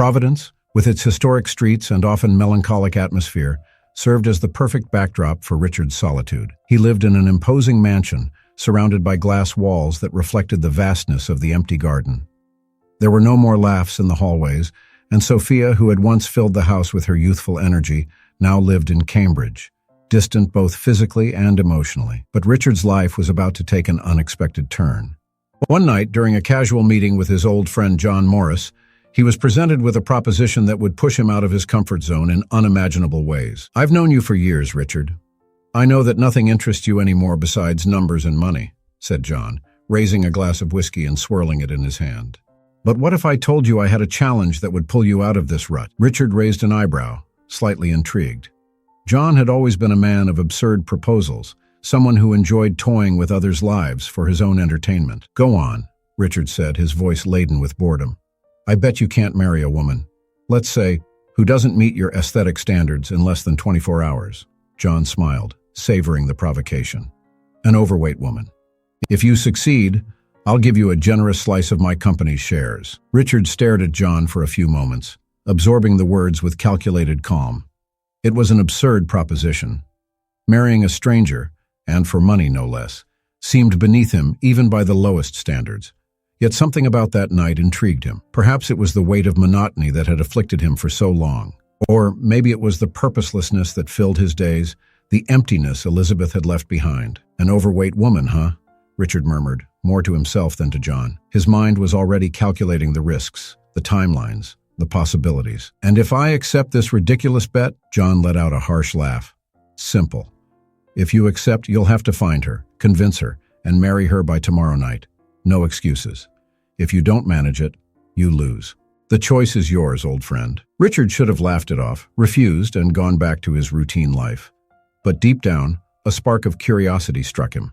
Providence, with its historic streets and often melancholic atmosphere, served as the perfect backdrop for Richard's solitude. He lived in an imposing mansion, surrounded by glass walls that reflected the vastness of the empty garden. There were no more laughs in the hallways, and Sophia, who had once filled the house with her youthful energy, now lived in Cambridge, distant both physically and emotionally. But Richard's life was about to take an unexpected turn. One night, during a casual meeting with his old friend John Morris, he was presented with a proposition that would push him out of his comfort zone in unimaginable ways. "I've known you for years, Richard. I know that nothing interests you anymore besides numbers and money," said John, raising a glass of whiskey and swirling it in his hand. "But what if I told you I had a challenge that would pull you out of this rut?" Richard raised an eyebrow, slightly intrigued. John had always been a man of absurd proposals, someone who enjoyed toying with others' lives for his own entertainment. "Go on," Richard said, his voice laden with boredom. "I bet you can't marry a woman, let's say, who doesn't meet your aesthetic standards in less than 24 hours. John smiled, savoring the provocation. "An overweight woman. If you succeed, I'll give you a generous slice of my company's shares." Richard stared at John for a few moments, absorbing the words with calculated calm. It was an absurd proposition. Marrying a stranger, and for money no less, seemed beneath him even by the lowest standards. Yet something about that night intrigued him. Perhaps it was the weight of monotony that had afflicted him for so long. Or maybe it was the purposelessness that filled his days, the emptiness Elizabeth had left behind. "An overweight woman, huh?" Richard murmured, more to himself than to John. His mind was already calculating the risks, the timelines, the possibilities. "And if I accept this ridiculous bet?" John let out a harsh laugh. "Simple. If you accept, you'll have to find her, convince her, and marry her by tomorrow night. No excuses. If you don't manage it, you lose. The choice is yours, old friend." Richard should have laughed it off, refused, and gone back to his routine life. But deep down, a spark of curiosity struck him.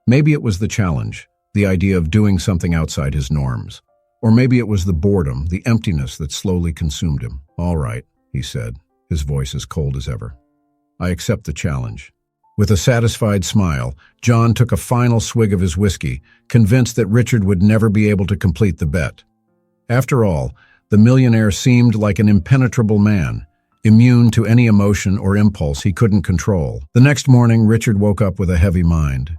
Maybe it was the challenge, the idea of doing something outside his norms. Or maybe it was the boredom, the emptiness that slowly consumed him. "All right," he said, his voice as cold as ever. "I accept the challenge." With a satisfied smile, John took a final swig of his whiskey, convinced that Richard would never be able to complete the bet. After all, the millionaire seemed like an impenetrable man, immune to any emotion or impulse he couldn't control. The next morning, Richard woke up with a heavy mind.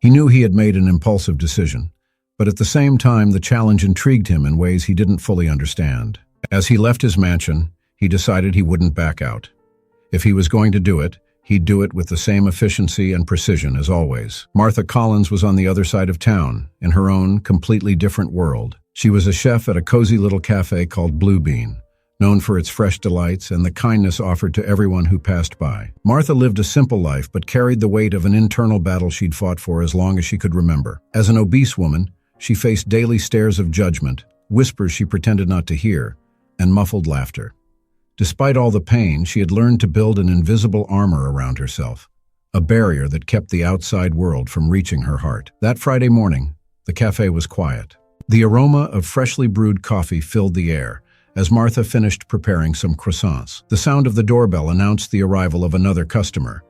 He knew he had made an impulsive decision, but at the same time the challenge intrigued him in ways he didn't fully understand. As he left his mansion, he decided he wouldn't back out. If he was going to do it, he'd do it with the same efficiency and precision as always. Martha Collins was on the other side of town, in her own, completely different world. She was a chef at a cozy little cafe called Blue Bean, known for its fresh delights and the kindness offered to everyone who passed by. Martha lived a simple life but carried the weight of an internal battle she'd fought for as long as she could remember. As an obese woman, she faced daily stares of judgment, whispers she pretended not to hear, and muffled laughter. Despite all the pain, she had learned to build an invisible armor around herself, a barrier that kept the outside world from reaching her heart. That Friday morning, the cafe was quiet. The aroma of freshly brewed coffee filled the air as Martha finished preparing some croissants. The sound of the doorbell announced the arrival of another customer,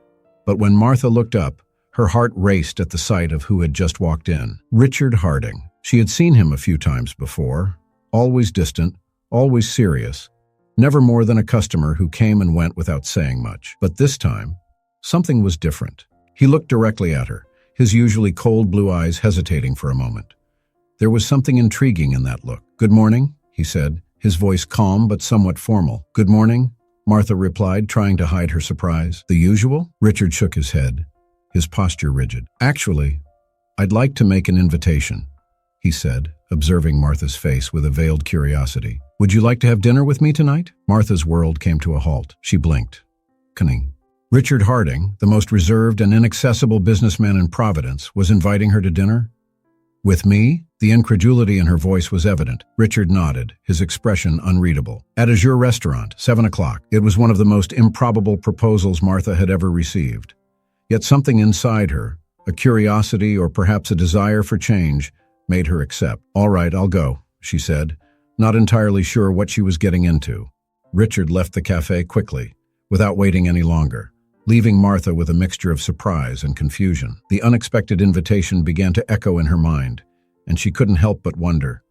but when Martha looked up, her heart raced at the sight of who had just walked in. Richard Harding. She had seen him a few times before, always distant, always serious, never more than a customer who came and went without saying much. But this time, something was different. He looked directly at her, his usually cold blue eyes hesitating for a moment. There was something intriguing in that look. "Good morning," he said, his voice calm but somewhat formal. "Good morning," Martha replied, trying to hide her surprise. "The usual?" Richard shook his head, his posture rigid. "Actually, I'd like to make an invitation," he said, observing Martha's face with a veiled curiosity. "Would you like to have dinner with me tonight?" Martha's world came to a halt. She blinked. Cunning. Richard Harding, the most reserved and inaccessible businessman in Providence, was inviting her to dinner? "With me?" The incredulity in her voice was evident. Richard nodded, his expression unreadable. "At Azure Restaurant, 7 o'clock. It was one of the most improbable proposals Martha had ever received. Yet something inside her, a curiosity or perhaps a desire for change, made her accept. "All right, I'll go," she said, not entirely sure what she was getting into. Richard left the cafe quickly, without waiting any longer, leaving Martha with a mixture of surprise and confusion. The unexpected invitation began to echo in her mind, and she couldn't help but wonder,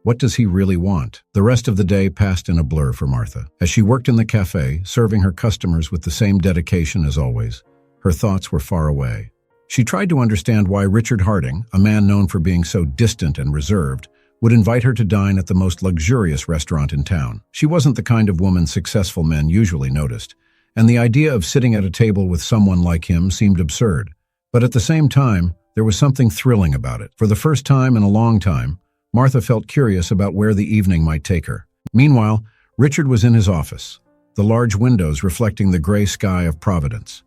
What does he really want? The rest of the day passed in a blur for Martha. As she worked in the cafe, serving her customers with the same dedication as always, her thoughts were far away. She tried to understand why Richard Harding, a man known for being so distant and reserved, would invite her to dine at the most luxurious restaurant in town. She wasn't the kind of woman successful men usually noticed, and the idea of sitting at a table with someone like him seemed absurd. But at the same time, there was something thrilling about it. For the first time in a long time, Martha felt curious about where the evening might take her. Meanwhile, Richard was in his office, the large windows reflecting the gray sky of Providence.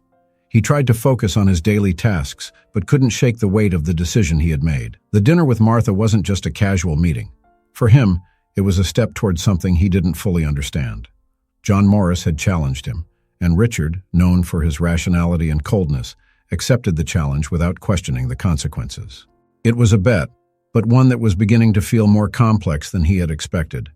He tried to focus on his daily tasks, but couldn't shake the weight of the decision he had made. The dinner with Martha wasn't just a casual meeting. For him, it was a step towards something he didn't fully understand. John Morris had challenged him, and Richard, known for his rationality and coldness, accepted the challenge without questioning the consequences. It was a bet, but one that was beginning to feel more complex than he had expected.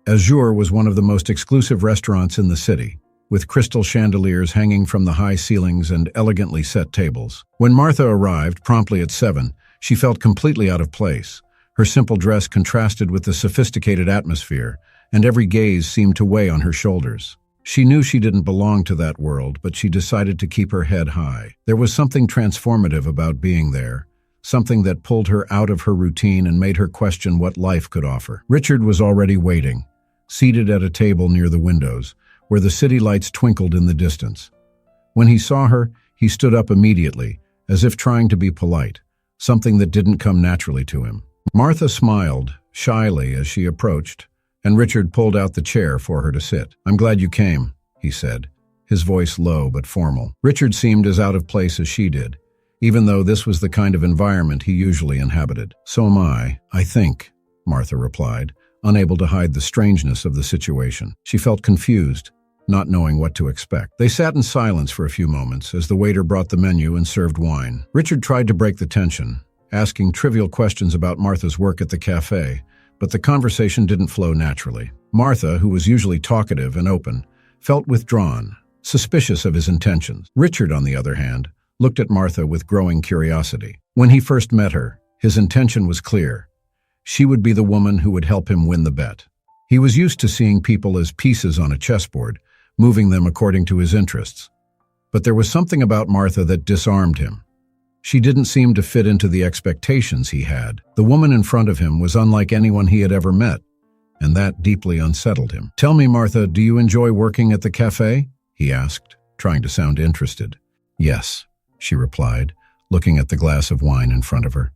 Azure was one of the most exclusive restaurants in the city, with crystal chandeliers hanging from the high ceilings and elegantly set tables. When Martha arrived, promptly at 7, she felt completely out of place. Her simple dress contrasted with the sophisticated atmosphere, and every gaze seemed to weigh on her shoulders. She knew she didn't belong to that world, but she decided to keep her head high. There was something transformative about being there, something that pulled her out of her routine and made her question what life could offer. Richard was already waiting, seated at a table near the windows, where the city lights twinkled in the distance. When he saw her, he stood up immediately, as if trying to be polite, something that didn't come naturally to him. Martha smiled, shyly, as she approached, and Richard pulled out the chair for her to sit. "I'm glad you came," he said, his voice low but formal. Richard seemed as out of place as she did, even though this was the kind of environment he usually inhabited. "So am I think," Martha replied, unable to hide the strangeness of the situation. She felt confused, not knowing what to expect. They sat in silence for a few moments as the waiter brought the menu and served wine. Richard tried to break the tension, asking trivial questions about Martha's work at the cafe, but the conversation didn't flow naturally. Martha, who was usually talkative and open, felt withdrawn, suspicious of his intentions. Richard, on the other hand, looked at Martha with growing curiosity. When he first met her, his intention was clear. She would be the woman who would help him win the bet. He was used to seeing people as pieces on a chessboard, moving them according to his interests. But there was something about Martha that disarmed him. She didn't seem to fit into the expectations he had. The woman in front of him was unlike anyone he had ever met, and that deeply unsettled him. "Tell me, Martha, do you enjoy working at the cafe?" he asked, trying to sound interested. "Yes," she replied, looking at the glass of wine in front of her.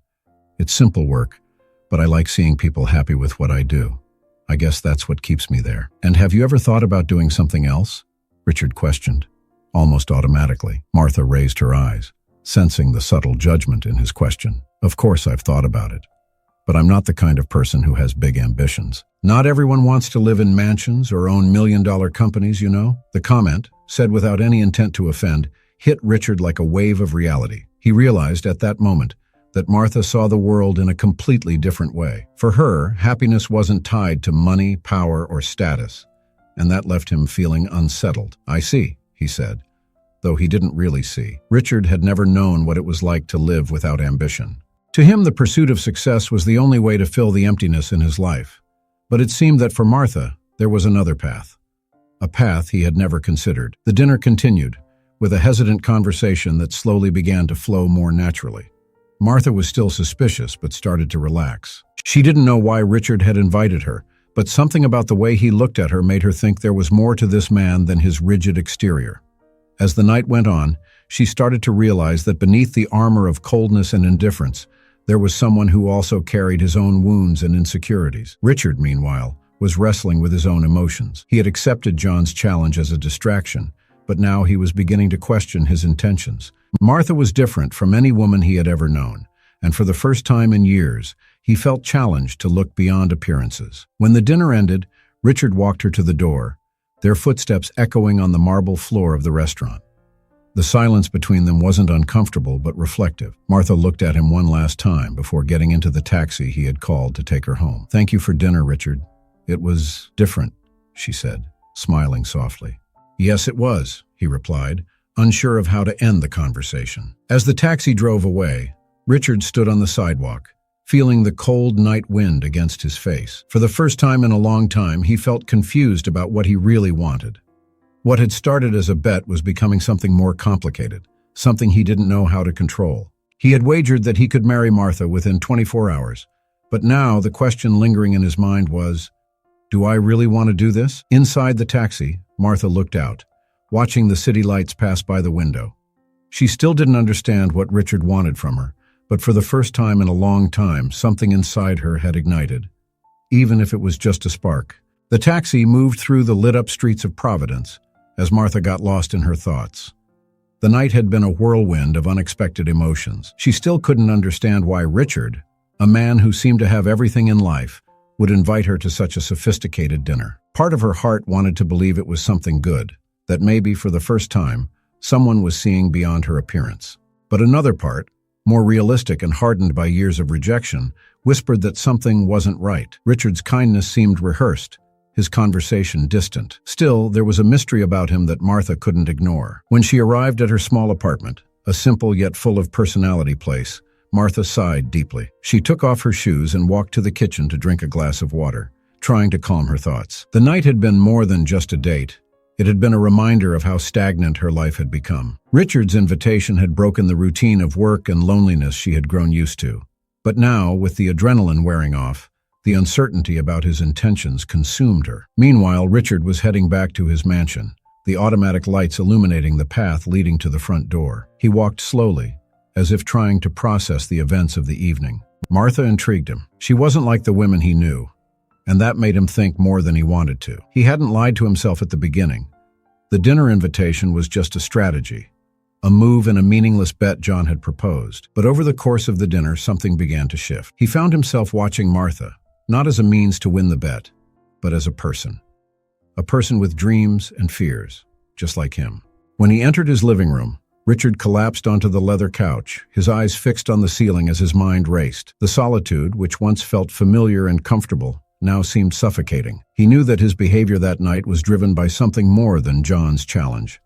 "It's simple work, but I like seeing people happy with what I do. I guess that's what keeps me there." "And have you ever thought about doing something else?" Richard questioned, almost automatically. Martha raised her eyes, sensing the subtle judgment in his question. "Of course I've thought about it, but I'm not the kind of person who has big ambitions. Not everyone wants to live in mansions or own million-dollar companies, you know." The comment, said without any intent to offend, hit Richard like a wave of reality. He realized at that moment that Martha saw the world in a completely different way. For her, happiness wasn't tied to money, power, or status, and that left him feeling unsettled. "I see," he said, though he didn't really see. Richard had never known what it was like to live without ambition. To him, the pursuit of success was the only way to fill the emptiness in his life. But it seemed that for Martha, there was another path. A path he had never considered. The dinner continued, with a hesitant conversation that slowly began to flow more naturally. Martha was still suspicious, but started to relax. She didn't know why Richard had invited her, but something about the way he looked at her made her think there was more to this man than his rigid exterior. As the night went on, she started to realize that beneath the armor of coldness and indifference, there was someone who also carried his own wounds and insecurities. Richard, meanwhile, was wrestling with his own emotions. He had accepted John's challenge as a distraction, but now he was beginning to question his intentions. Martha was different from any woman he had ever known, and for the first time in years, he felt challenged to look beyond appearances. When the dinner ended, Richard walked her to the door, their footsteps echoing on the marble floor of the restaurant. The silence between them wasn't uncomfortable but reflective. Martha looked at him one last time before getting into the taxi he had called to take her home. "Thank you for dinner, Richard. It was different," she said, smiling softly. "Yes, it was," he replied, unsure of how to end the conversation. As the taxi drove away, Richard stood on the sidewalk, feeling the cold night wind against his face. For the first time in a long time, he felt confused about what he really wanted. What had started as a bet was becoming something more complicated, something he didn't know how to control. He had wagered that he could marry Martha within 24 hours, but now the question lingering in his mind was, do I really want to do this? Inside the taxi, Martha looked out, watching the city lights pass by the window. She still didn't understand what Richard wanted from her, but for the first time in a long time, something inside her had ignited, even if it was just a spark. The taxi moved through the lit-up streets of Providence as Martha got lost in her thoughts. The night had been a whirlwind of unexpected emotions. She still couldn't understand why Richard, a man who seemed to have everything in life, would invite her to such a sophisticated dinner. Part of her heart wanted to believe it was something good, that maybe for the first time, someone was seeing beyond her appearance. But another part, more realistic and hardened by years of rejection, whispered that something wasn't right. Richard's kindness seemed rehearsed, his conversation distant. Still, there was a mystery about him that Martha couldn't ignore. When she arrived at her small apartment, a simple yet full of personality place, Martha sighed deeply. She took off her shoes and walked to the kitchen to drink a glass of water, trying to calm her thoughts. The night had been more than just a date. It had been a reminder of how stagnant her life had become. Richard's invitation had broken the routine of work and loneliness she had grown used to. But now, with the adrenaline wearing off, the uncertainty about his intentions consumed her. Meanwhile, Richard was heading back to his mansion, the automatic lights illuminating the path leading to the front door. He walked slowly, as if trying to process the events of the evening. Martha intrigued him. She wasn't like the women he knew, and that made him think more than he wanted to. He hadn't lied to himself at the beginning. The dinner invitation was just a strategy, a move in a meaningless bet John had proposed. But over the course of the dinner, something began to shift. He found himself watching Martha, not as a means to win the bet, but as a person. A person with dreams and fears, just like him. When he entered his living room, Richard collapsed onto the leather couch, his eyes fixed on the ceiling as his mind raced. The solitude, which once felt familiar and comfortable, now seemed suffocating. He knew that his behavior that night was driven by something more than John's challenge.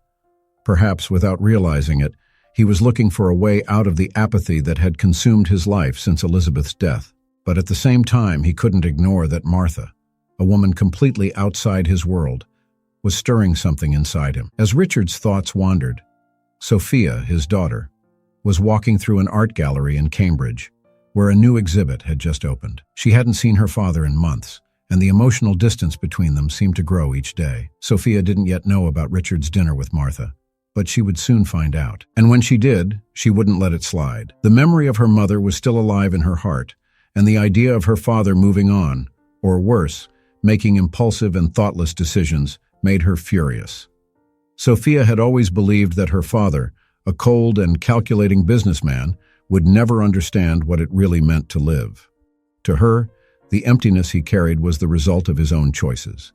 Perhaps without realizing it, he was looking for a way out of the apathy that had consumed his life since Elizabeth's death. But at the same time, he couldn't ignore that Martha, a woman completely outside his world, was stirring something inside him. As Richard's thoughts wandered, Sophia, his daughter, was walking through an art gallery in Cambridge, where a new exhibit had just opened. She hadn't seen her father in months, and the emotional distance between them seemed to grow each day. Sophia didn't yet know about Richard's dinner with Martha, but she would soon find out. And when she did, she wouldn't let it slide. The memory of her mother was still alive in her heart, and the idea of her father moving on, or worse, making impulsive and thoughtless decisions, made her furious. Sophia had always believed that her father, a cold and calculating businessman, would never understand what it really meant to live. To her, the emptiness he carried was the result of his own choices,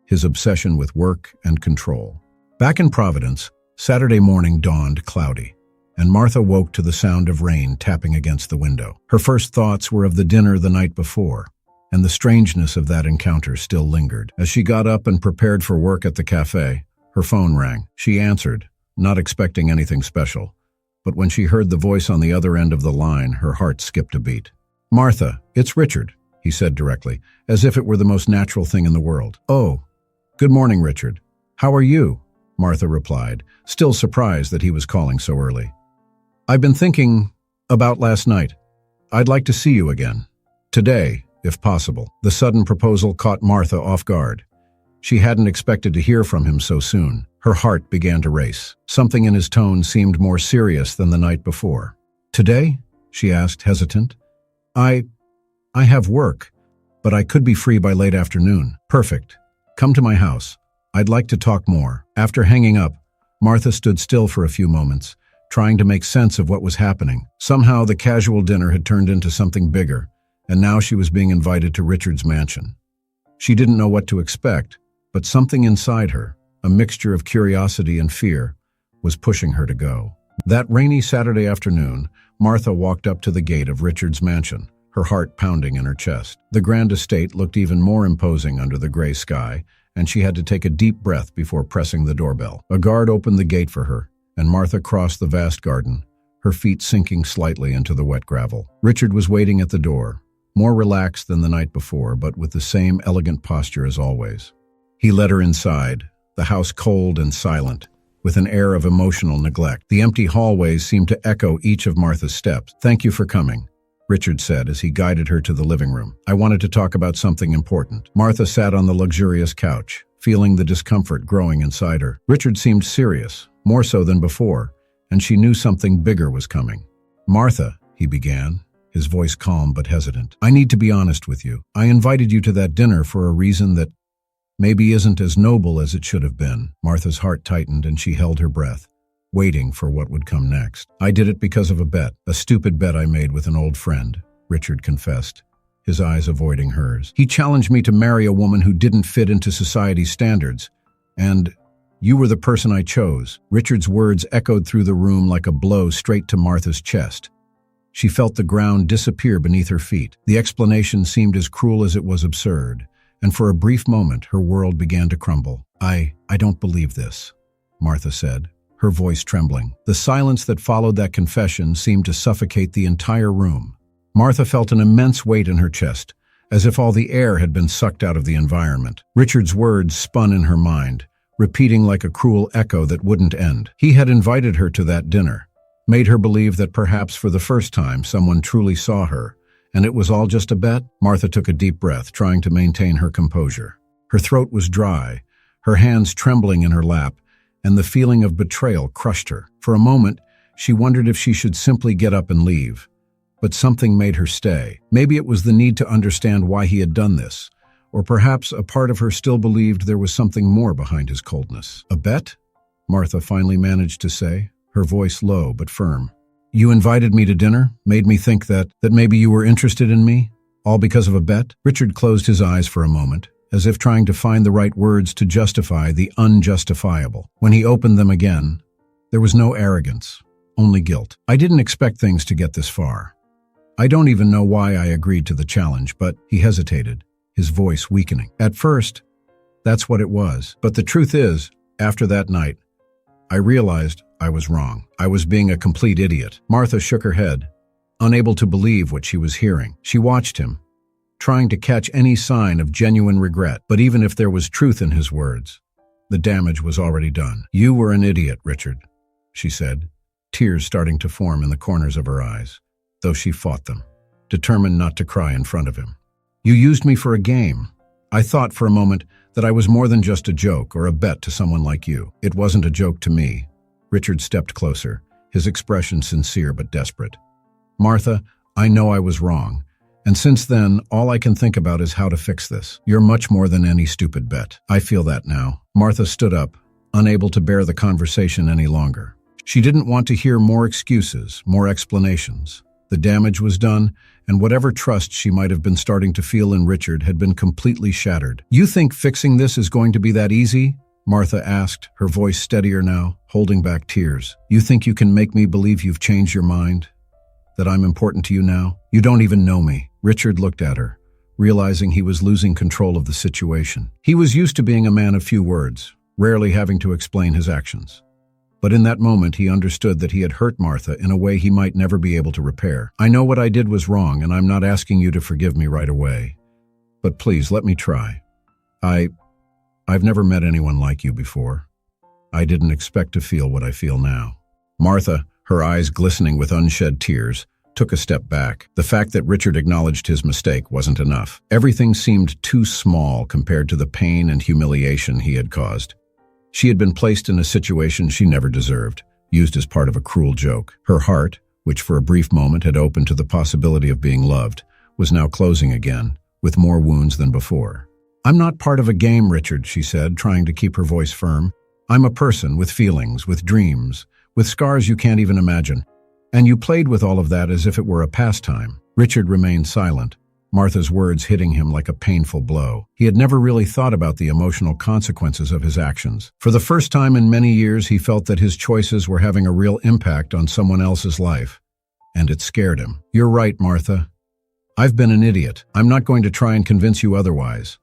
his obsession with work and control. Back in Providence, Saturday morning dawned cloudy, and Martha woke to the sound of rain tapping against the window. Her first thoughts were of the dinner the night before, and the strangeness of that encounter still lingered. As she got up and prepared for work at the cafe, her phone rang. She answered, not expecting anything special, but when she heard the voice on the other end of the line, her heart skipped a beat. "Martha, it's Richard," he said directly, as if it were the most natural thing in the world. "Oh, good morning, Richard. How are you?" Martha replied, still surprised that he was calling so early. "I've been thinking about last night. I'd like to see you again. Today, if possible." The sudden proposal caught Martha off guard. She hadn't expected to hear from him so soon. Her heart began to race. Something in his tone seemed more serious than the night before. "Today?" she asked, hesitant. I have work, but I could be free by late afternoon." "Perfect. Come to my house. I'd like to talk more." After hanging up, Martha stood still for a few moments, trying to make sense of what was happening. Somehow the casual dinner had turned into something bigger, and now she was being invited to Richard's mansion. She didn't know what to expect, but something inside her, a mixture of curiosity and fear, was pushing her to go. That rainy Saturday afternoon, Martha walked up to the gate of Richard's mansion, her heart pounding in her chest. The grand estate looked even more imposing under the gray sky, and she had to take a deep breath before pressing the doorbell. A guard opened the gate for her, and Martha crossed the vast garden, her feet sinking slightly into the wet gravel. Richard was waiting at the door, more relaxed than the night before, but with the same elegant posture as always. He led her inside, the house cold and silent, with an air of emotional neglect. The empty hallways seemed to echo each of Martha's steps. "Thank you for coming," Richard said as he guided her to the living room. "I wanted to talk about something important." Martha sat on the luxurious couch, feeling the discomfort growing inside her. Richard seemed serious, more so than before, and she knew something bigger was coming. "Martha," he began, his voice calm but hesitant, "I need to be honest with you. I invited you to that dinner for a reason that maybe isn't as noble as it should have been." Martha's heart tightened and she held her breath, waiting for what would come next. "I did it because of a stupid bet I made with an old friend," Richard confessed, his eyes avoiding hers. "He challenged me to marry a woman who didn't fit into society's standards, and you were the person I chose." Richard's words echoed through the room like a blow straight to Martha's chest. She felt the ground disappear beneath her feet. The explanation seemed as cruel as it was absurd, and for a brief moment her world began to crumble. I don't believe this," Martha said, her voice trembling. The silence that followed that confession seemed to suffocate the entire room. Martha felt an immense weight in her chest, as if all the air had been sucked out of the environment. Richard's words spun in her mind, repeating like a cruel echo that wouldn't end. He had invited her to that dinner, made her believe that perhaps for the first time someone truly saw her, and it was all just a bet. Martha took a deep breath, trying to maintain her composure. Her throat was dry, her hands trembling in her lap, and the feeling of betrayal crushed her. For a moment, she wondered if she should simply get up and leave. But something made her stay. Maybe it was the need to understand why he had done this, or perhaps a part of her still believed there was something more behind his coldness. "A bet?" Martha finally managed to say, her voice low but firm. "You invited me to dinner, made me think that maybe you were interested in me, all because of a bet?" Richard closed his eyes for a moment, as if trying to find the right words to justify the unjustifiable. When he opened them again, there was no arrogance, only guilt. "I didn't expect things to get this far. I don't even know why I agreed to the challenge," but he hesitated, his voice weakening. "At first, that's what it was. But the truth is, after that night, I realized I was wrong. I was being a complete idiot." Martha shook her head, unable to believe what she was hearing. She watched him, trying to catch any sign of genuine regret. But even if there was truth in his words, the damage was already done. "You were an idiot, Richard," she said, tears starting to form in the corners of her eyes, though she fought them, determined not to cry in front of him. "You used me for a game. I thought for a moment that I was more than just a joke or a bet to someone like you. It wasn't a joke to me." Richard stepped closer, his expression sincere but desperate. "Martha, I know I was wrong, and since then, all I can think about is how to fix this. You're much more than any stupid bet. I feel that now." Martha stood up, unable to bear the conversation any longer. She didn't want to hear more excuses, more explanations. The damage was done, and whatever trust she might have been starting to feel in Richard had been completely shattered. "You think fixing this is going to be that easy?" Martha asked, her voice steadier now, holding back tears. "You think you can make me believe you've changed your mind? That I'm important to you now? You don't even know me." Richard looked at her, realizing he was losing control of the situation. He was used to being a man of few words, rarely having to explain his actions. But in that moment, he understood that he had hurt Martha in a way he might never be able to repair. "I know what I did was wrong, and I'm not asking you to forgive me right away. But please, let me try. I've never met anyone like you before. I didn't expect to feel what I feel now." Martha, her eyes glistening with unshed tears, took a step back. The fact that Richard acknowledged his mistake wasn't enough. Everything seemed too small compared to the pain and humiliation he had caused. She had been placed in a situation she never deserved, used as part of a cruel joke. Her heart, which for a brief moment had opened to the possibility of being loved, was now closing again, with more wounds than before. "I'm not part of a game, Richard," she said, trying to keep her voice firm. "I'm a person with feelings, with dreams, with scars you can't even imagine. And you played with all of that as if it were a pastime." Richard remained silent, Martha's words hitting him like a painful blow. He had never really thought about the emotional consequences of his actions. For the first time in many years, he felt that his choices were having a real impact on someone else's life. And it scared him. "You're right, Martha. I've been an idiot. I'm not going to try and convince you otherwise.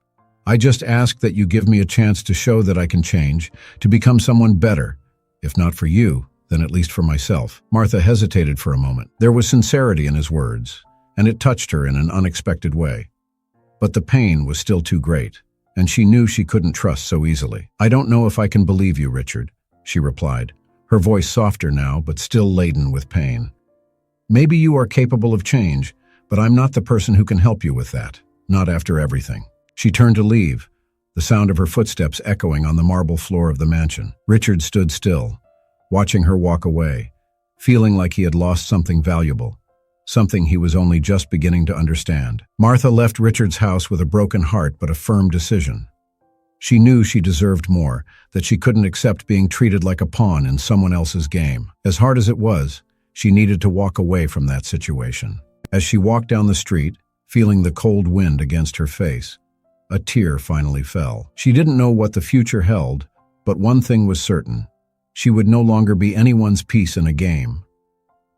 I just ask that you give me a chance to show that I can change, to become someone better. If not for you, then at least for myself." Martha hesitated for a moment. There was sincerity in his words, and it touched her in an unexpected way. But the pain was still too great, and she knew she couldn't trust so easily. "I don't know if I can believe you, Richard," she replied, her voice softer now but still laden with pain. "Maybe you are capable of change, but I'm not the person who can help you with that, not after everything." She turned to leave, the sound of her footsteps echoing on the marble floor of the mansion. Richard stood still, watching her walk away, feeling like he had lost something valuable, something he was only just beginning to understand. Martha left Richard's house with a broken heart but a firm decision. She knew she deserved more, that she couldn't accept being treated like a pawn in someone else's game. As hard as it was, she needed to walk away from that situation. As she walked down the street, feeling the cold wind against her face, a tear finally fell. She didn't know what the future held, but one thing was certain. She would no longer be anyone's piece in a game.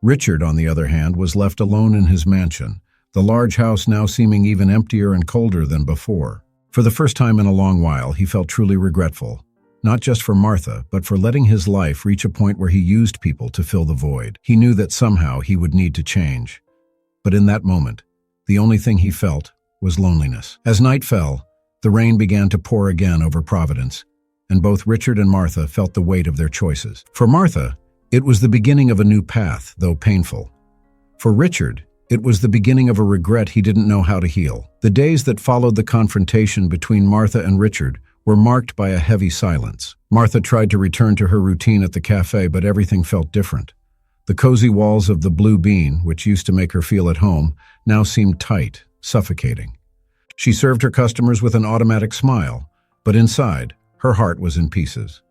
Richard, on the other hand, was left alone in his mansion, the large house now seeming even emptier and colder than before. For the first time in a long while, he felt truly regretful, not just for Martha, but for letting his life reach a point where he used people to fill the void. He knew that somehow he would need to change. But in that moment, the only thing he felt was loneliness. As night fell, the rain began to pour again over Providence, and both Richard and Martha felt the weight of their choices. For Martha, it was the beginning of a new path, though painful. For Richard, it was the beginning of a regret he didn't know how to heal. The days that followed the confrontation between Martha and Richard were marked by a heavy silence. Martha tried to return to her routine at the cafe, but everything felt different. The cozy walls of the Blue Bean, which used to make her feel at home, now seemed tight, suffocating. She served her customers with an automatic smile, but inside, her heart was in pieces.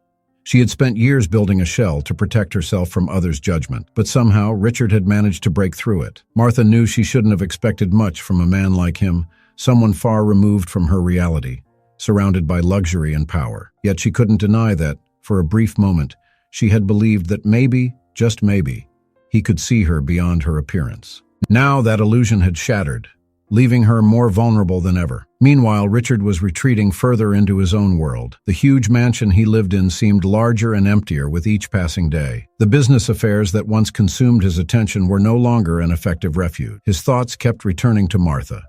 She had spent years building a shell to protect herself from others' judgment, but somehow Richard had managed to break through it. Martha knew she shouldn't have expected much from a man like him, someone far removed from her reality, surrounded by luxury and power. Yet she couldn't deny that, for a brief moment, she had believed that maybe, just maybe, he could see her beyond her appearance. Now that illusion had shattered, leaving her more vulnerable than ever. Meanwhile, Richard was retreating further into his own world. The huge mansion he lived in seemed larger and emptier with each passing day. The business affairs that once consumed his attention were no longer an effective refuge. His thoughts kept returning to Martha,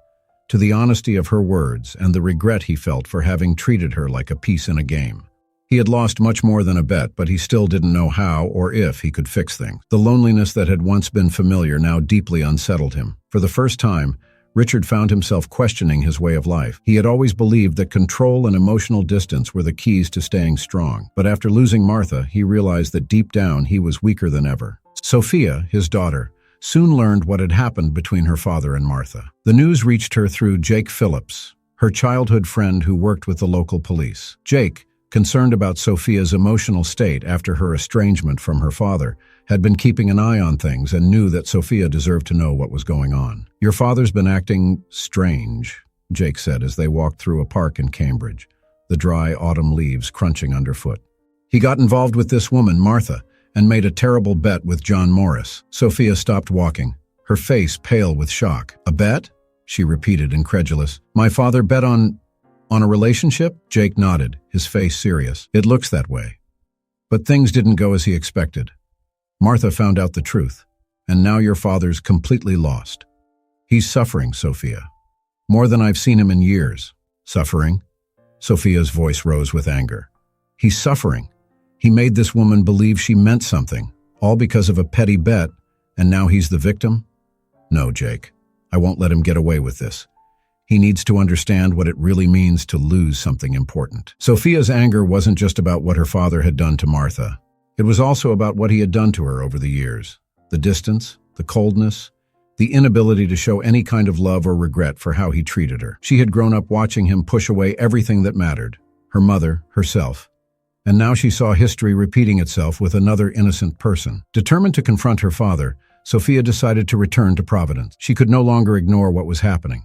to the honesty of her words and the regret he felt for having treated her like a piece in a game. He had lost much more than a bet, but he still didn't know how or if he could fix things. The loneliness that had once been familiar now deeply unsettled him. For the first time, Richard found himself questioning his way of life. He had always believed that control and emotional distance were the keys to staying strong. But after losing Martha, he realized that deep down he was weaker than ever. Sophia, his daughter, soon learned what had happened between her father and Martha. The news reached her through Jake Phillips, her childhood friend who worked with the local police. Jake, concerned about Sophia's emotional state after her estrangement from her father, had been keeping an eye on things and knew that Sophia deserved to know what was going on. "Your father's been acting strange," Jake said as they walked through a park in Cambridge, the dry autumn leaves crunching underfoot. "He got involved with this woman, Martha, and made a terrible bet with John Morris." Sophia stopped walking, her face pale with shock. "A bet?" she repeated, incredulous. "My father bet on a relationship?" Jake nodded, his face serious. "It looks that way. But things didn't go as he expected. Martha found out the truth, and now your father's completely lost. He's suffering, Sophia. More than I've seen him in years." "Suffering?" Sophia's voice rose with anger. "He's suffering. He made this woman believe she meant something, all because of a petty bet, and now he's the victim? No, Jake. I won't let him get away with this. He needs to understand what it really means to lose something important." Sophia's anger wasn't just about what her father had done to Martha. It was also about what he had done to her over the years. The distance, the coldness, the inability to show any kind of love or regret for how he treated her. She had grown up watching him push away everything that mattered, her mother, herself. And now she saw history repeating itself with another innocent person. Determined to confront her father, Sophia decided to return to Providence. She could no longer ignore what was happening.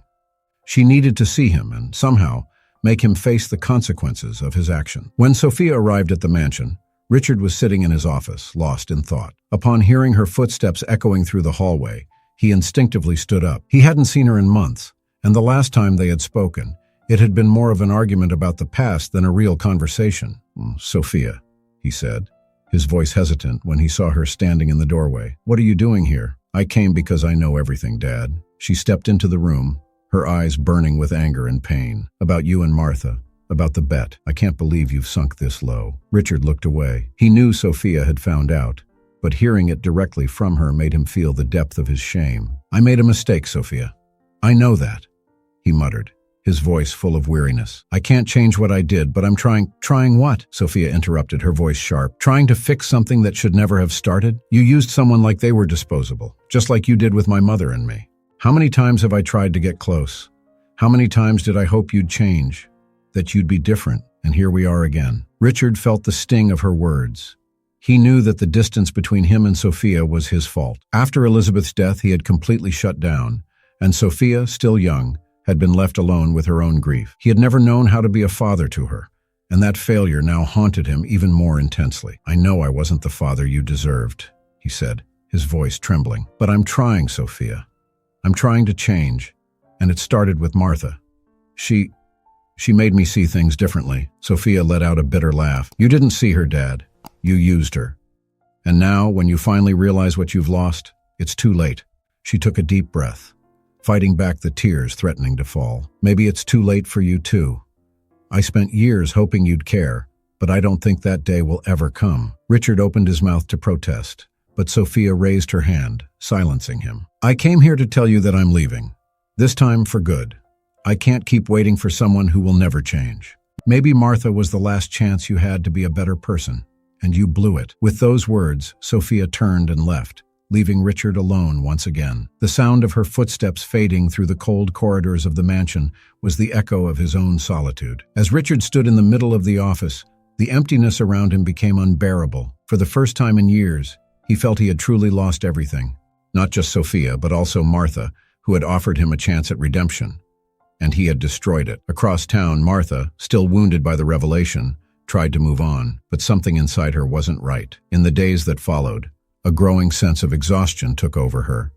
She needed to see him and, somehow, make him face the consequences of his action. When Sophia arrived at the mansion, Richard was sitting in his office, lost in thought. Upon hearing her footsteps echoing through the hallway, he instinctively stood up. He hadn't seen her in months, and the last time they had spoken, it had been more of an argument about the past than a real conversation. "Sophia," he said, his voice hesitant when he saw her standing in the doorway. "What are you doing here?" "I came because I know everything, Dad." She stepped into the room, her eyes burning with anger and pain. "About you and Martha. About the bet. I can't believe you've sunk this low." Richard looked away. He knew Sophia had found out, but hearing it directly from her made him feel the depth of his shame. "I made a mistake, Sophia. I know that," he muttered, his voice full of weariness. "I can't change what I did, but I'm trying." "Trying what?" Sophia interrupted, her voice sharp. "Trying to fix something that should never have started? You used someone like they were disposable, just like you did with my mother and me. How many times have I tried to get close? How many times did I hope you'd change, that you'd be different, and here we are again." Richard felt the sting of her words. He knew that the distance between him and Sophia was his fault. After Elizabeth's death, he had completely shut down, and Sophia, still young, had been left alone with her own grief. He had never known how to be a father to her, and that failure now haunted him even more intensely. "I know I wasn't the father you deserved," he said, his voice trembling. "But I'm trying, Sophia. I'm trying to change, and it started with Martha. She made me see things differently." Sophia let out a bitter laugh. "You didn't see her, Dad. You used her. And now, when you finally realize what you've lost, it's too late." She took a deep breath, fighting back the tears threatening to fall. "Maybe it's too late for you too. I spent years hoping you'd care, but I don't think that day will ever come." Richard opened his mouth to protest, but Sophia raised her hand, silencing him. "I came here to tell you that I'm leaving. This time for good. I can't keep waiting for someone who will never change. Maybe Martha was the last chance you had to be a better person, and you blew it." With those words, Sophia turned and left, leaving Richard alone once again. The sound of her footsteps fading through the cold corridors of the mansion was the echo of his own solitude. As Richard stood in the middle of the office, the emptiness around him became unbearable. For the first time in years, he felt he had truly lost everything. Not just Sophia, but also Martha, who had offered him a chance at redemption. And he had destroyed it. Across town, Martha, still wounded by the revelation, tried to move on, but something inside her wasn't right. In the days that followed, a growing sense of exhaustion took over her.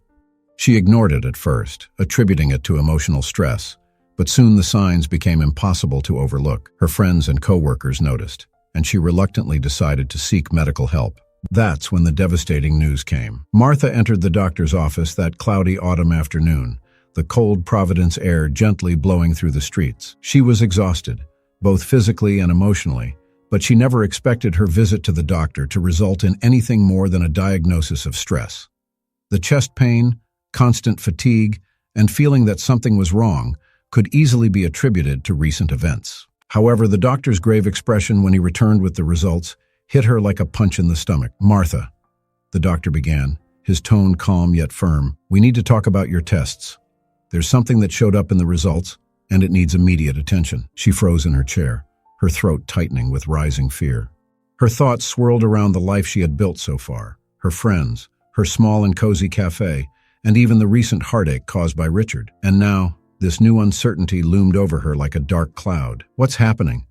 She ignored it at first, attributing it to emotional stress, but soon the signs became impossible to overlook. Her friends and co-workers noticed, and she reluctantly decided to seek medical help. That's when the devastating news came. Martha entered the doctor's office that cloudy autumn afternoon, the cold Providence air gently blowing through the streets. She was exhausted, both physically and emotionally, but she never expected her visit to the doctor to result in anything more than a diagnosis of stress. The chest pain, constant fatigue, and feeling that something was wrong could easily be attributed to recent events. However, the doctor's grave expression when he returned with the results hit her like a punch in the stomach. "Martha," the doctor began, his tone calm yet firm, "we need to talk about your tests. There's something that showed up in the results, and it needs immediate attention." She froze in her chair, her throat tightening with rising fear. Her thoughts swirled around the life she had built so far, her friends, her small and cozy cafe, and even the recent heartache caused by Richard. And now, this new uncertainty loomed over her like a dark cloud. "What's happening?"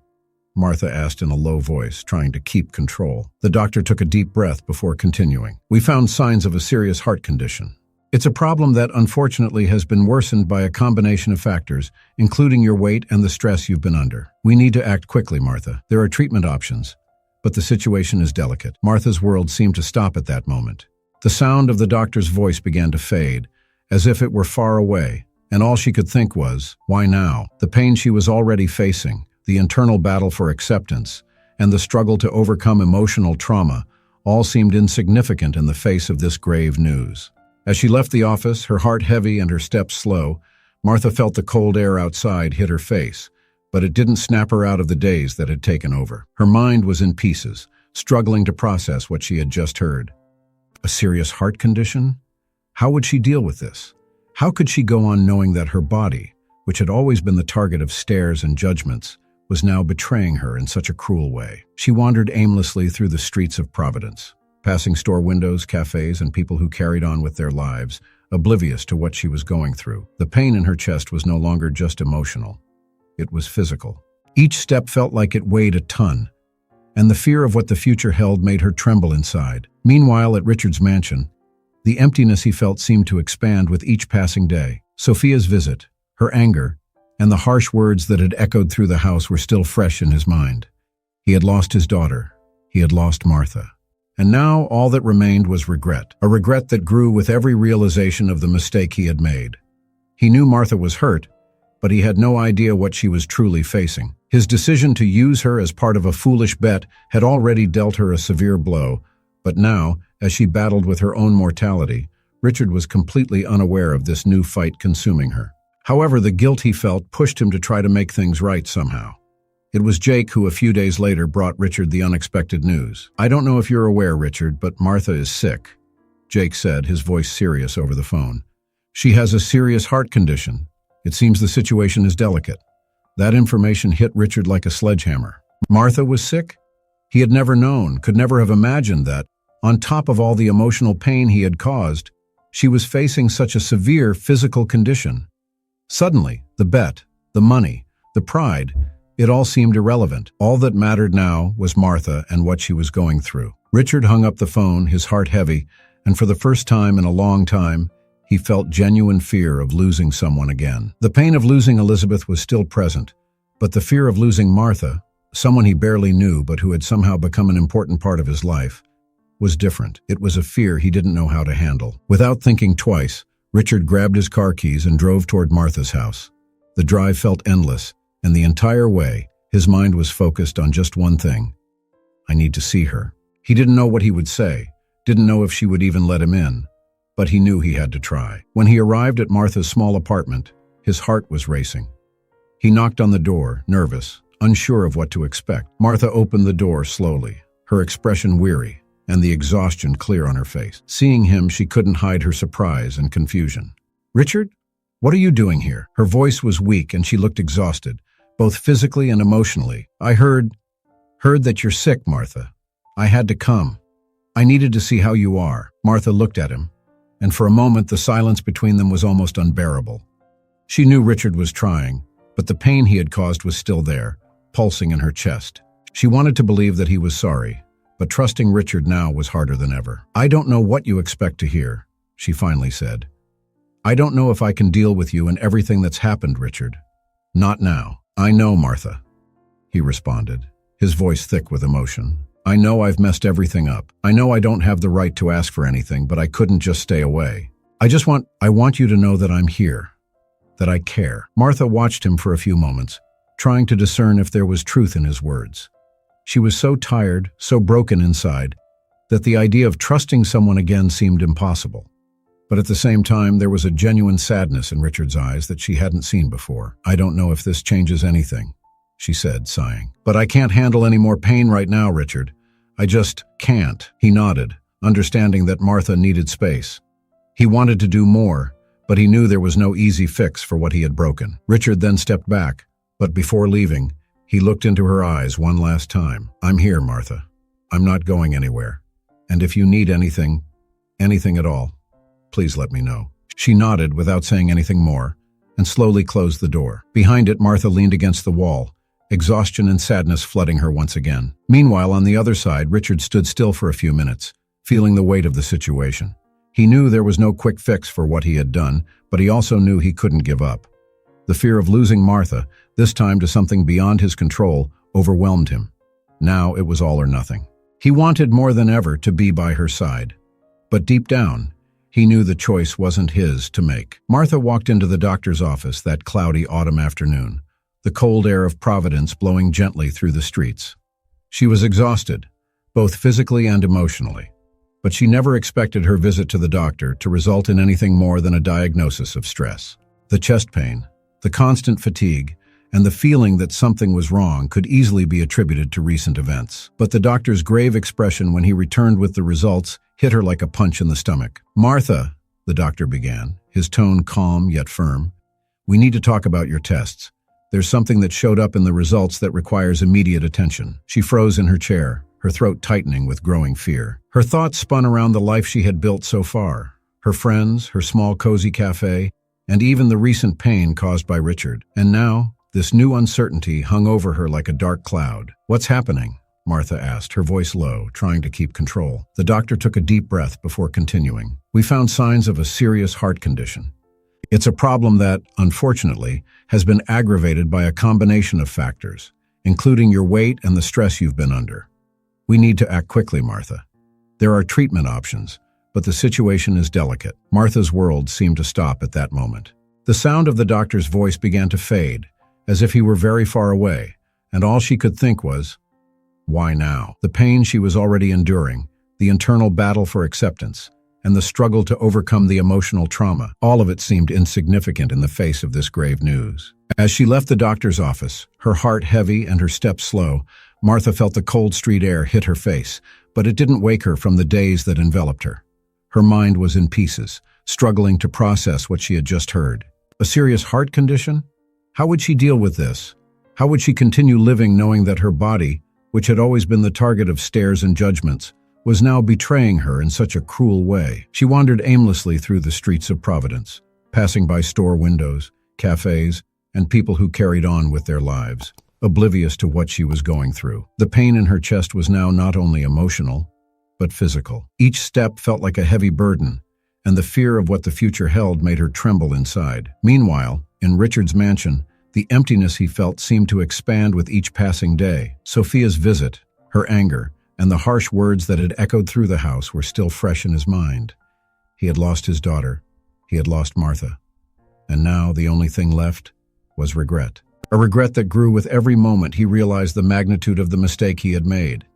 Martha asked in a low voice, trying to keep control. The doctor took a deep breath before continuing. "We found signs of a serious heart condition. It's a problem that, unfortunately, has been worsened by a combination of factors, including your weight and the stress you've been under. We need to act quickly, Martha. There are treatment options, but the situation is delicate." Martha's world seemed to stop at that moment. The sound of the doctor's voice began to fade, as if it were far away, and all she could think was, why now? The pain she was already facing, the internal battle for acceptance, and the struggle to overcome emotional trauma all seemed insignificant in the face of this grave news. As she left the office, her heart heavy and her steps slow, Martha felt the cold air outside hit her face, but it didn't snap her out of the daze that had taken over. Her mind was in pieces, struggling to process what she had just heard. A serious heart condition? How would she deal with this? How could she go on knowing that her body, which had always been the target of stares and judgments, was now betraying her in such a cruel way? She wandered aimlessly through the streets of Providence, passing store windows, cafes, and people who carried on with their lives, oblivious to what she was going through. The pain in her chest was no longer just emotional. It was physical. Each step felt like it weighed a ton, and the fear of what the future held made her tremble inside. Meanwhile, at Richard's mansion, the emptiness he felt seemed to expand with each passing day. Sophia's visit, her anger, and the harsh words that had echoed through the house were still fresh in his mind. He had lost his daughter. He had lost Martha. And now all that remained was regret, a regret that grew with every realization of the mistake he had made. He knew Martha was hurt, but he had no idea what she was truly facing. His decision to use her as part of a foolish bet had already dealt her a severe blow, but now, as she battled with her own mortality, Richard was completely unaware of this new fight consuming her. However, the guilt he felt pushed him to try to make things right somehow. It was Jake who a few days later brought Richard the unexpected news. "I don't know if you're aware, Richard, but Martha is sick," Jake said, his voice serious over the phone. "She has a serious heart condition. It seems the situation is delicate." That information hit Richard like a sledgehammer. Martha was sick? He had never known, could never have imagined that, on top of all the emotional pain he had caused, she was facing such a severe physical condition. Suddenly, the bet, the money, the pride, it all seemed irrelevant. All that mattered now was Martha and what she was going through. Richard hung up the phone, his heart heavy, and for the first time in a long time, he felt genuine fear of losing someone again. The pain of losing Elizabeth was still present, but the fear of losing Martha, someone he barely knew but who had somehow become an important part of his life, was different. It was a fear he didn't know how to handle. Without thinking twice, Richard grabbed his car keys and drove toward Martha's house. The drive felt endless, and the entire way, his mind was focused on just one thing. "I need to see her." He didn't know what he would say, didn't know if she would even let him in, but he knew he had to try. When he arrived at Martha's small apartment, his heart was racing. He knocked on the door, nervous, unsure of what to expect. Martha opened the door slowly, her expression weary, and the exhaustion clear on her face. Seeing him, she couldn't hide her surprise and confusion. "Richard? What are you doing here?" Her voice was weak and she looked exhausted, both physically and emotionally. "I heard that you're sick, Martha. I had to come. I needed to see how you are." Martha looked at him, and for a moment the silence between them was almost unbearable. She knew Richard was trying, but the pain he had caused was still there, pulsing in her chest. She wanted to believe that he was sorry, but trusting Richard now was harder than ever. "I don't know what you expect to hear," she finally said. "I don't know if I can deal with you and everything that's happened, Richard. Not now." "I know, Martha," he responded, his voice thick with emotion. "I know I've messed everything up. I know I don't have the right to ask for anything, but I couldn't just stay away. I want you to know that I'm here, that I care." Martha watched him for a few moments, trying to discern if there was truth in his words. She was so tired, so broken inside, that the idea of trusting someone again seemed impossible. But at the same time, there was a genuine sadness in Richard's eyes that she hadn't seen before. "I don't know if this changes anything," she said, sighing. "But I can't handle any more pain right now, Richard. I just can't." He nodded, understanding that Martha needed space. He wanted to do more, but he knew there was no easy fix for what he had broken. Richard then stepped back, but before leaving, he looked into her eyes one last time. "I'm here, Martha. I'm not going anywhere. And if you need anything at all, please let me know." She nodded without saying anything more, and slowly closed the door. Behind it, Martha leaned against the wall, exhaustion and sadness flooding her once again. Meanwhile, on the other side, Richard stood still for a few minutes, feeling the weight of the situation. He knew there was no quick fix for what he had done, but he also knew he couldn't give up. The fear of losing Martha, this time to something beyond his control, overwhelmed him. Now it was all or nothing. He wanted more than ever to be by her side. But deep down, he knew the choice wasn't his to make. Martha walked into the doctor's office that cloudy autumn afternoon, the cold air of Providence blowing gently through the streets. She was exhausted, both physically and emotionally, but she never expected her visit to the doctor to result in anything more than a diagnosis of stress. The chest pain, the constant fatigue, and the feeling that something was wrong could easily be attributed to recent events. But the doctor's grave expression when he returned with the results hit her like a punch in the stomach. "Martha," the doctor began, his tone calm yet firm, "we need to talk about your tests. There's something that showed up in the results that requires immediate attention." She froze in her chair, her throat tightening with growing fear. Her thoughts spun around the life she had built so far, her friends, her small cozy cafe, and even the recent pain caused by Richard. And now, this new uncertainty hung over her like a dark cloud. "What's happening?" Martha asked, her voice low, trying to keep control. The doctor took a deep breath before continuing. "We found signs of a serious heart condition. It's a problem that, unfortunately, has been aggravated by a combination of factors, including your weight and the stress you've been under. We need to act quickly, Martha. There are treatment options, but the situation is delicate. Martha's world seemed to stop at that moment. The sound of the doctor's voice began to fade, as if he were very far away, and all she could think was, why now? The pain she was already enduring, the internal battle for acceptance, and the struggle to overcome the emotional trauma, all of it seemed insignificant in the face of this grave news. As she left the doctor's office, her heart heavy and her steps slow, Martha felt the cold street air hit her face, but it didn't wake her from the daze that enveloped her. Her mind was in pieces, struggling to process what she had just heard. A serious heart condition? How would she deal with this? How would she continue living knowing that her body, which had always been the target of stares and judgments, was now betraying her in such a cruel way? She wandered aimlessly through the streets of Providence, passing by store windows, cafes, and people who carried on with their lives, oblivious to what she was going through. The pain in her chest was now not only emotional, but physical. Each step felt like a heavy burden, and the fear of what the future held made her tremble inside. Meanwhile, in Richard's mansion, the emptiness he felt seemed to expand with each passing day. Sophia's visit, her anger, and the harsh words that had echoed through the house were still fresh in his mind. He had lost his daughter. He had lost Martha. And now the only thing left was regret. A regret that grew with every moment he realized the magnitude of the mistake he had made.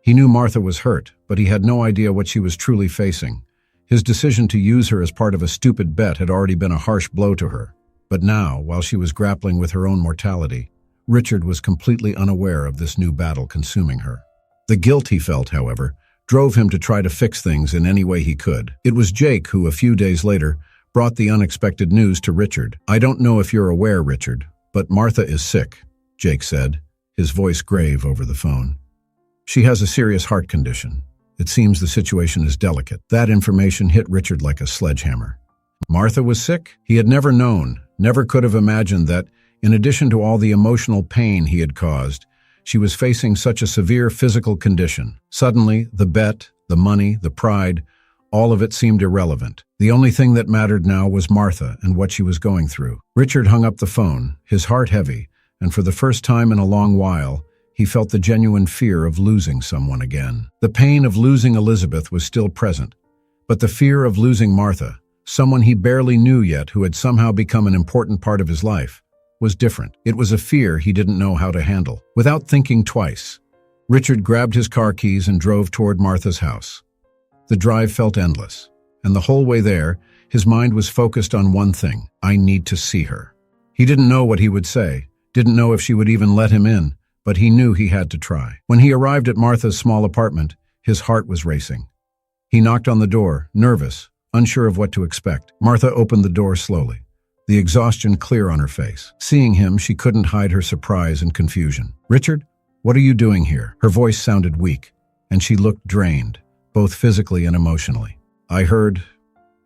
He knew Martha was hurt, but he had no idea what she was truly facing. His decision to use her as part of a stupid bet had already been a harsh blow to her. But now, while she was grappling with her own mortality, Richard was completely unaware of this new battle consuming her. The guilt he felt, however, drove him to try to fix things in any way he could. It was Jake who, a few days later, brought the unexpected news to Richard. "I don't know if you're aware, Richard, but Martha is sick," Jake said, his voice grave over the phone. "She has a serious heart condition. It seems the situation is delicate." That information hit Richard like a sledgehammer. Martha was sick? He had never known, never could have imagined that, in addition to all the emotional pain he had caused, she was facing such a severe physical condition. Suddenly, the bet, the money, the pride, all of it seemed irrelevant. The only thing that mattered now was Martha and what she was going through. Richard hung up the phone, his heart heavy, and for the first time in a long while, he felt the genuine fear of losing someone again. The pain of losing Elizabeth was still present, but the fear of losing Martha, someone he barely knew yet who had somehow become an important part of his life, was different. It was a fear he didn't know how to handle. Without thinking twice, Richard grabbed his car keys and drove toward Martha's house. The drive felt endless, and the whole way there, his mind was focused on one thing: I need to see her. He didn't know what he would say, didn't know if she would even let him in, but he knew he had to try. When he arrived at Martha's small apartment, his heart was racing. He knocked on the door, nervous, unsure of what to expect. Martha opened the door slowly, the exhaustion clear on her face. Seeing him, she couldn't hide her surprise and confusion. "Richard, what are you doing here?" Her voice sounded weak, and she looked drained, both physically and emotionally. I heard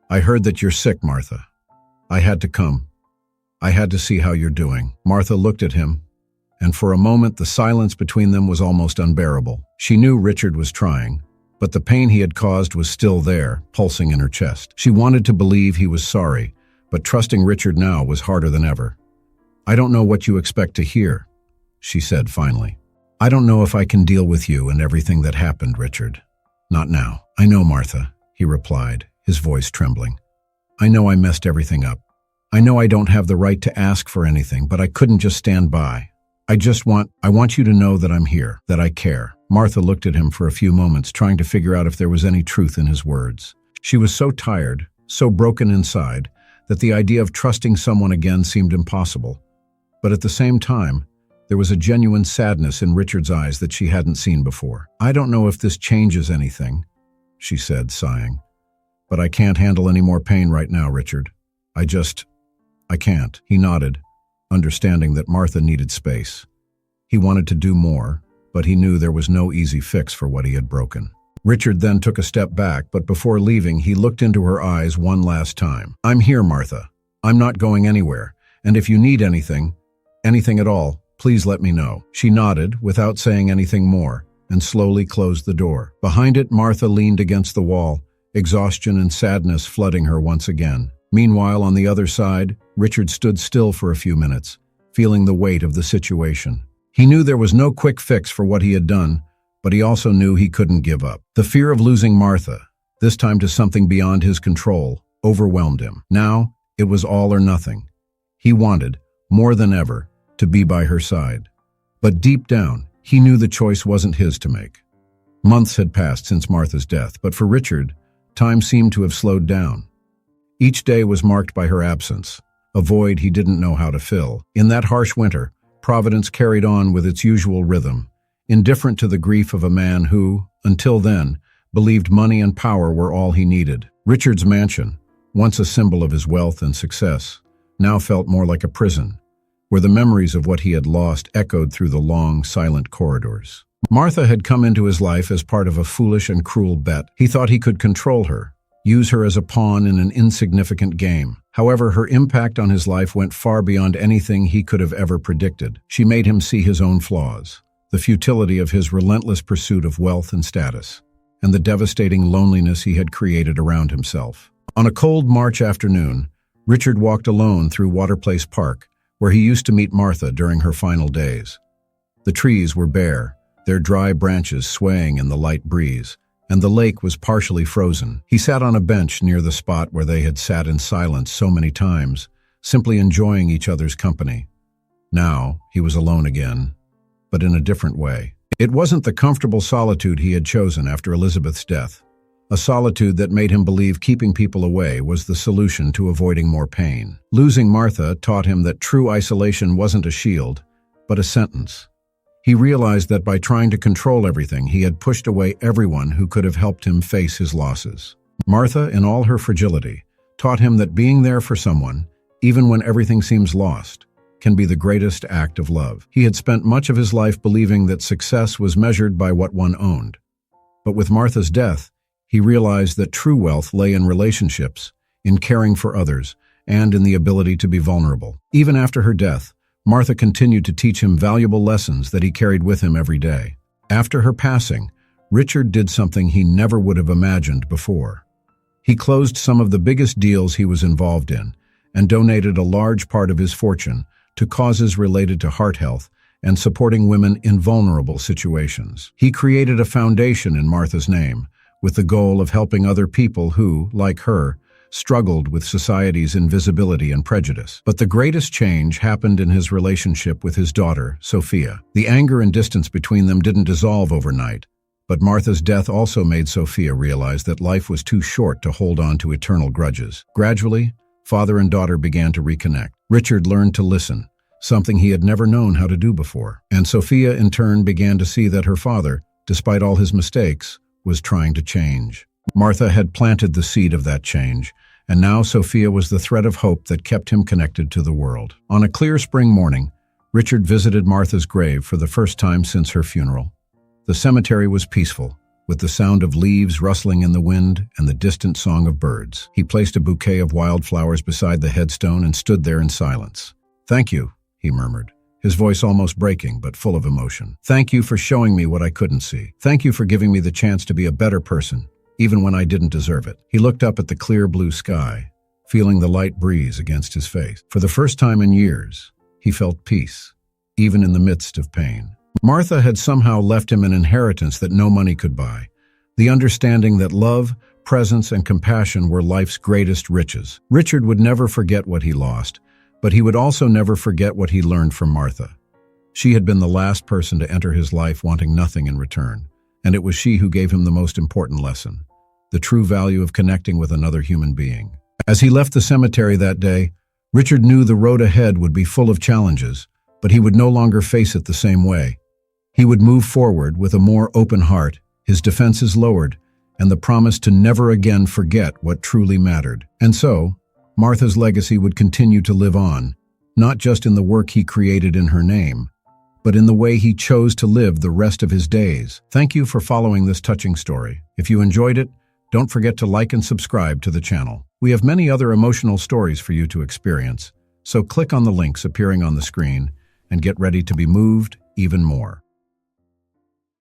that you're sick, Martha. I had to come. I had to see how you're doing." Martha looked at him, and for a moment the silence between them was almost unbearable. She knew Richard was trying, but the pain he had caused was still there, pulsing in her chest. She wanted to believe he was sorry, but trusting Richard now was harder than ever. "I don't know what you expect to hear," she said finally. "I don't know if I can deal with you and everything that happened, Richard. Not now." "I know, Martha," he replied, his voice trembling. "I know I messed everything up. I know I don't have the right to ask for anything, but I couldn't just stand by. I want you to know that I'm here, that I care." Martha looked at him for a few moments, trying to figure out if there was any truth in his words. She was so tired, so broken inside, that the idea of trusting someone again seemed impossible. But at the same time, there was a genuine sadness in Richard's eyes that she hadn't seen before. "I don't know if this changes anything," she said, sighing. "But I can't handle any more pain right now, Richard. I can't." He nodded, understanding that Martha needed space. He wanted to do more, but he knew there was no easy fix for what he had broken. Richard then took a step back, but before leaving, he looked into her eyes one last time. "I'm here, Martha. I'm not going anywhere, and if you need anything at all, please let me know." She nodded, without saying anything more, and slowly closed the door. Behind it, Martha leaned against the wall, exhaustion and sadness flooding her once again. Meanwhile, on the other side, Richard stood still for a few minutes, feeling the weight of the situation. He knew there was no quick fix for what he had done, but he also knew he couldn't give up. The fear of losing Martha, this time to something beyond his control, overwhelmed him. Now, it was all or nothing. He wanted, more than ever, to be by her side. But deep down, he knew the choice wasn't his to make. Months had passed since Martha's death, but for Richard, time seemed to have slowed down. Each day was marked by her absence, a void he didn't know how to fill. In that harsh winter, Providence carried on with its usual rhythm, indifferent to the grief of a man who, until then, believed money and power were all he needed. Richard's mansion, once a symbol of his wealth and success, now felt more like a prison, where the memories of what he had lost echoed through the long, silent corridors. Martha had come into his life as part of a foolish and cruel bet. He thought he could control her, use her as a pawn in an insignificant game. However, her impact on his life went far beyond anything he could have ever predicted. She made him see his own flaws, the futility of his relentless pursuit of wealth and status, and the devastating loneliness he had created around himself. On a cold March afternoon, Richard walked alone through Water Place Park, where he used to meet Martha during her final days. The trees were bare, their dry branches swaying in the light breeze, and the lake was partially frozen. He sat on a bench near the spot where they had sat in silence so many times, simply enjoying each other's company. Now, he was alone again, but in a different way. It wasn't the comfortable solitude he had chosen after Elizabeth's death, a solitude that made him believe keeping people away was the solution to avoiding more pain. Losing Martha taught him that true isolation wasn't a shield, but a sentence. He realized that by trying to control everything, he had pushed away everyone who could have helped him face his losses. Martha, in all her fragility, taught him that being there for someone, even when everything seems lost, can be the greatest act of love. He had spent much of his life believing that success was measured by what one owned. But with Martha's death, he realized that true wealth lay in relationships, in caring for others, and in the ability to be vulnerable. Even after her death, Martha continued to teach him valuable lessons that he carried with him every day. After her passing, Richard did something he never would have imagined before. He closed some of the biggest deals he was involved in and donated a large part of his fortune to causes related to heart health and supporting women in vulnerable situations. He created a foundation in Martha's name, with the goal of helping other people who, like her, struggled with society's invisibility and prejudice. But the greatest change happened in his relationship with his daughter, Sophia. The anger and distance between them didn't dissolve overnight, but Martha's death also made Sophia realize that life was too short to hold on to eternal grudges. Gradually, father and daughter began to reconnect. Richard learned to listen, something he had never known how to do before. And Sophia, in turn, began to see that her father, despite all his mistakes, was trying to change. Martha had planted the seed of that change, and now Sophia was the thread of hope that kept him connected to the world. On a clear spring morning, Richard visited Martha's grave for the first time since her funeral. The cemetery was peaceful, with the sound of leaves rustling in the wind and the distant song of birds. He placed a bouquet of wildflowers beside the headstone and stood there in silence. "Thank you," he murmured, his voice almost breaking but full of emotion. "Thank you for showing me what I couldn't see. Thank you for giving me the chance to be a better person, even when I didn't deserve it." He looked up at the clear blue sky, feeling the light breeze against his face. For the first time in years, he felt peace, even in the midst of pain. Martha had somehow left him an inheritance that no money could buy, the understanding that love, presence, and compassion were life's greatest riches. Richard would never forget what he lost, but he would also never forget what he learned from Martha. She had been the last person to enter his life wanting nothing in return, and it was she who gave him the most important lesson, the true value of connecting with another human being. As he left the cemetery that day, Richard knew the road ahead would be full of challenges, but he would no longer face it the same way. He would move forward with a more open heart, his defenses lowered, and the promise to never again forget what truly mattered. And so, Martha's legacy would continue to live on, not just in the work he created in her name, but in the way he chose to live the rest of his days. Thank you for following this touching story. If you enjoyed it, don't forget to like and subscribe to the channel. We have many other emotional stories for you to experience, so click on the links appearing on the screen and get ready to be moved even more.